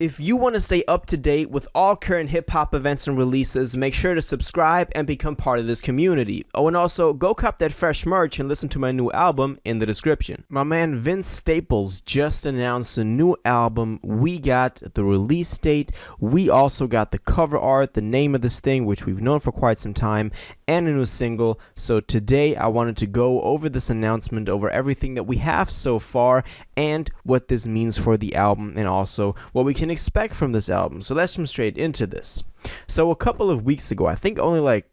If you want to stay up to date with all current hip-hop events and releases, make sure to subscribe and become part of this community. Oh, and also, go cop that fresh merch and listen to my new album in the description. My man Vince Staples just announced a new album. We got the release date, we also got the cover art, the name of this thing, which we've known for quite some time, and a new single. So today I wanted to go over this announcement, over everything that we have so far, and what this means for the album, and also what we can expect from this album. So let's jump straight into this. So a couple of weeks ago, I think only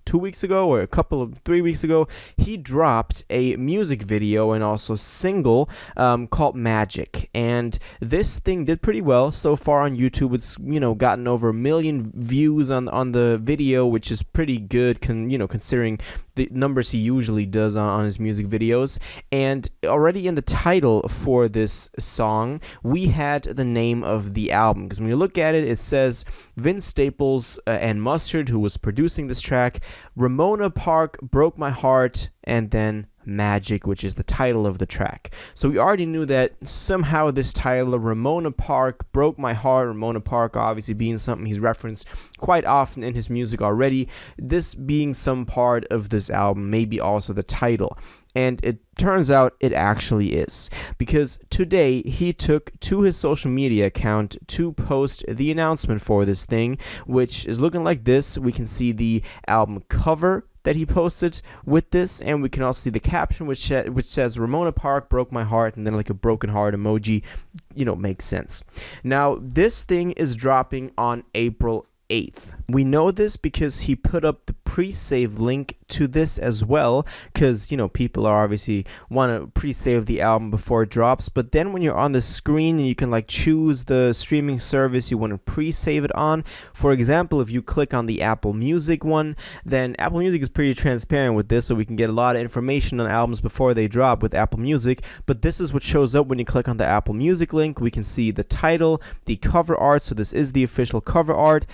2 weeks ago or 3 weeks ago, he dropped a music video and also single called Magic, and this thing did pretty well so far on YouTube. It's gotten over 1 million views on the video, which is pretty good considering the numbers he usually does on his music videos. And already in the title for this song, we had the name of the album, because when you look at it, it says Vince Staples and Mustard, who was producing this track, Ramona Park, Broke My Heart, and then Magic, which is the title of the track. So we already knew that somehow this title, Ramona Park, Broke My Heart, Ramona Park obviously being something he's referenced quite often in his music already, this being some part of this album, maybe also the title. And it turns out it actually is, because today he took to his social media account to post the announcement for this thing, which is looking like this. We can see the album cover that he posted with this, and we can also see the caption which says Ramona Park, Broke My Heart, and then like a broken heart emoji. Makes sense. Now this thing is dropping on April 8th. We know this because he put up the pre-save link to this as well, because people are obviously want to pre-save the album before it drops. But then when you're on the screen and you can choose the streaming service you want to pre-save it on, for example, if you click on the Apple Music one, then Apple Music is pretty transparent with this, so we can get a lot of information on albums before they drop with Apple Music. But this is what shows up when you click on the Apple Music link. We can see the title, the cover art, so this is the official cover art,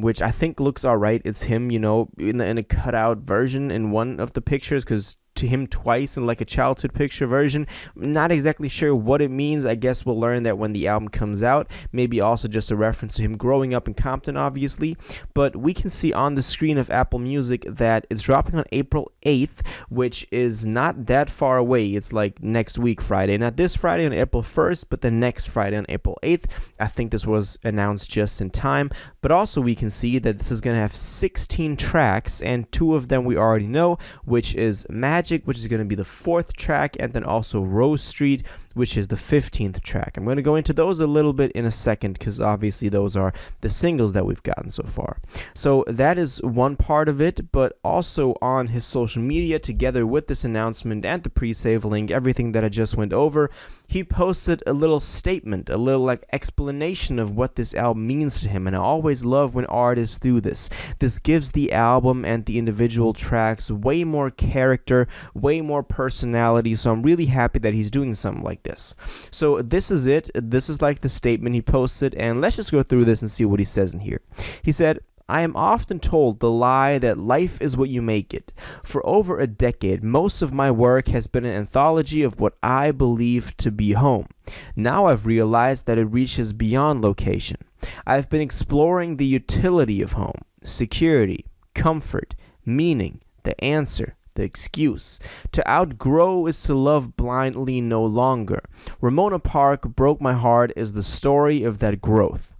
which I think looks alright. It's him, in a cutout version in one of the pictures, because to him twice in like a childhood picture version. Not exactly sure what it means. I guess we'll learn that when the album comes out. Maybe also just a reference to him growing up in Compton, obviously. But we can see on the screen of Apple Music that it's dropping on April 8th, which is not that far away. It's like next week Friday. Not this Friday on April 1st, but the next Friday on April 8th. I think this was announced just in time. But also we can see that this is going to have 16 tracks, and 2 of them we already know, which is Magic, which is going to be the 4th track, and then also Rose Street, which is the 15th track. I'm going to go into those a little bit in a second, because obviously those are the singles that we've gotten so far. So that is one part of it, but also on his social media, together with this announcement and the pre-save link, everything that I just went over, he posted a little statement, a little explanation of what this album means to him. And I always love when artists do this. This gives the album and the individual tracks way more character, way more personality. So I'm really happy that he's doing something like this. So this is it. This is like the statement he posted, and let's just go through this and see what he says in here. He said, I am often told the lie that life is what you make it. For over a decade, most of my work has been an anthology of what I believe to be home. Now I've realized that it reaches beyond location. I've been exploring the utility of home, security, comfort, meaning, the answer, the excuse. To outgrow is to love blindly no longer. Ramona Park, Broke My Heart is the story of that growth.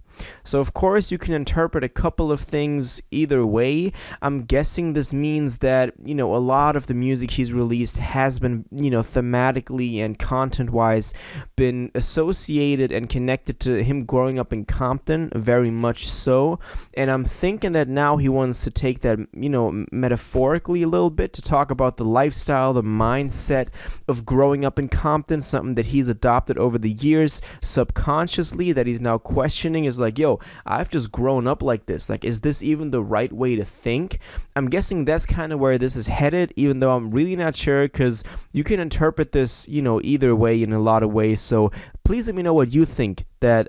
So of course you can interpret a couple of things either way. I'm guessing this means that, a lot of the music he's released has been, thematically and content-wise been associated and connected to him growing up in Compton, very much so. And I'm thinking that now he wants to take that, metaphorically a little bit to talk about the lifestyle, the mindset of growing up in Compton, something that he's adopted over the years subconsciously, that he's now questioning, is like, yo, I've just grown up like this. Is this even the right way to think? I'm guessing that's kind of where this is headed, even though I'm really not sure, because you can interpret this, either way in a lot of ways. So Please let me know what you think that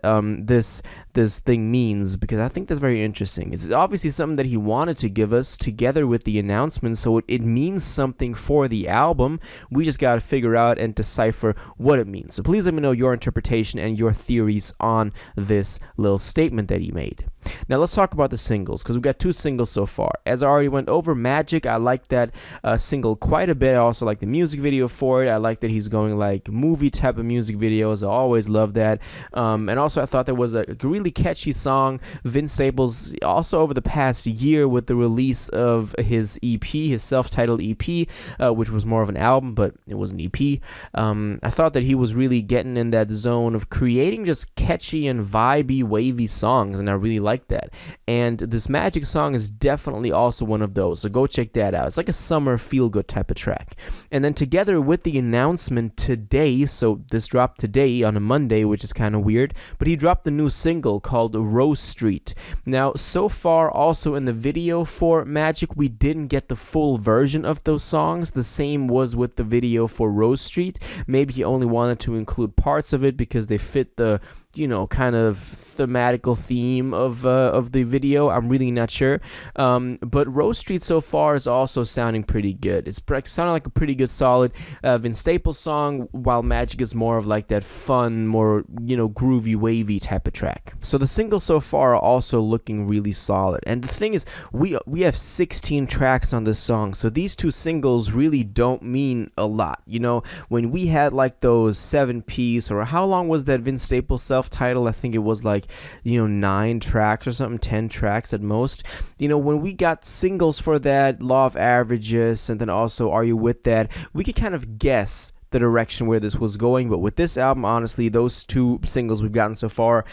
this thing means, because I think that's very interesting. It's obviously something that he wanted to give us together with the announcement, so it means something for the album. We just got to figure out and decipher what it means. So please let me know your interpretation and your theories on this little statement that he made. Now let's talk about the singles, because we've got 2 singles so far. As I already went over, Magic, I like that single quite a bit. I also like the music video for it. I like that he's going like movie type of music videos. I always love that. And also I thought there was a really catchy song. Vince Staples also over the past year with the release of his EP, his self-titled EP, which was more of an album, but it was an EP. I thought that he was really getting in that zone of creating just catchy and vibey, wavy songs, and I really like that. And this Magic song is definitely also one of those, so go check that out. It's like a summer feel-good type of track. And then together with the announcement today, so this dropped today on a Monday, which is kind of weird, but he dropped a new single called Rose Street. Now, so far also in the video for Magic, we didn't get the full version of those songs. The same was with the video for Rose Street. Maybe he only wanted to include parts of it because they fit the, you know, kind of thematical theme of the video. I'm really not sure. But Rose Street so far is also sounding pretty good. It's sounding like a pretty good, solid Vince Staples song, while Magic is more of like that fun, more, you know, groovy, wavy type of track. So the singles so far are also looking really solid. And the thing is, we have 16 tracks on this song, so these 2 singles really don't mean a lot. You know, when we had like those 7-piece, or how long was that Vince Staples self-titled? I think it was like, you know, 9 tracks or something, 10 tracks at most. You know, when we got singles for that, Law of Averages, and then also Are You With That, we could kind of guess the direction where this was going. But with this album, honestly, those 2 singles we've gotten so far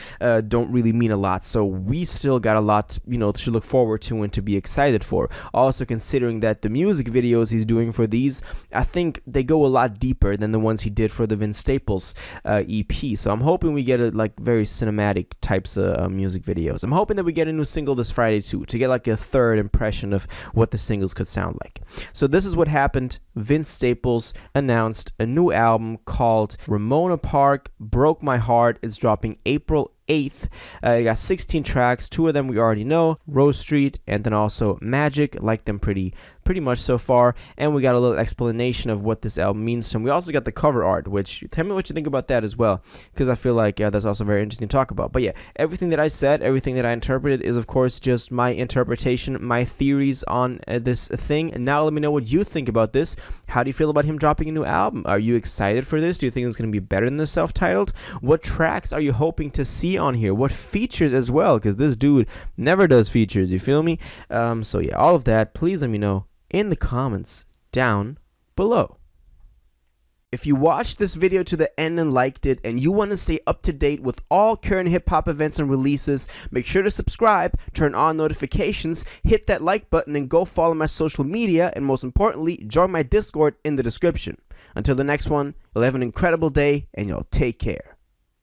don't really mean a lot, so we still got a lot, you know, to look forward to and to be excited for. Also considering that the music videos he's doing for these, I think they go a lot deeper than the ones he did for the Vince Staples EP, so I'm hoping we get a like very cinematic types of music videos. I'm hoping that we get a new single this Friday too, to get like a third impression of what the singles could sound like. So this is what happened. Vince Staples announced a new album called Ramona Park Broke My Heart. It's dropping April 8th. It got 16 tracks. 2 of them we already know, Rose Street and then also Magic. Like them pretty much so far, and we got a little explanation of what this album means to him. We also got the cover art, which, tell me what you think about that as well, because I feel like that's also very interesting to talk about. But yeah, everything that I said, everything that I interpreted is of course just my interpretation, my theories on this thing. And now let me know what you think about this. How do you feel about him dropping a new album? Are you excited for this? Do you think it's going to be better than the self-titled? What tracks are you hoping to see on here? What features as well, because this dude never does features, you feel me? So yeah, all of that, please let me know in the comments down below. If you watched this video to the end and liked it, and you want to stay up to date with all current hip-hop events and releases, make sure to subscribe, turn on notifications, hit that like button, and go follow my social media, and most importantly, join my Discord in the description. Until the next one, you'll have an incredible day, and you'll take care.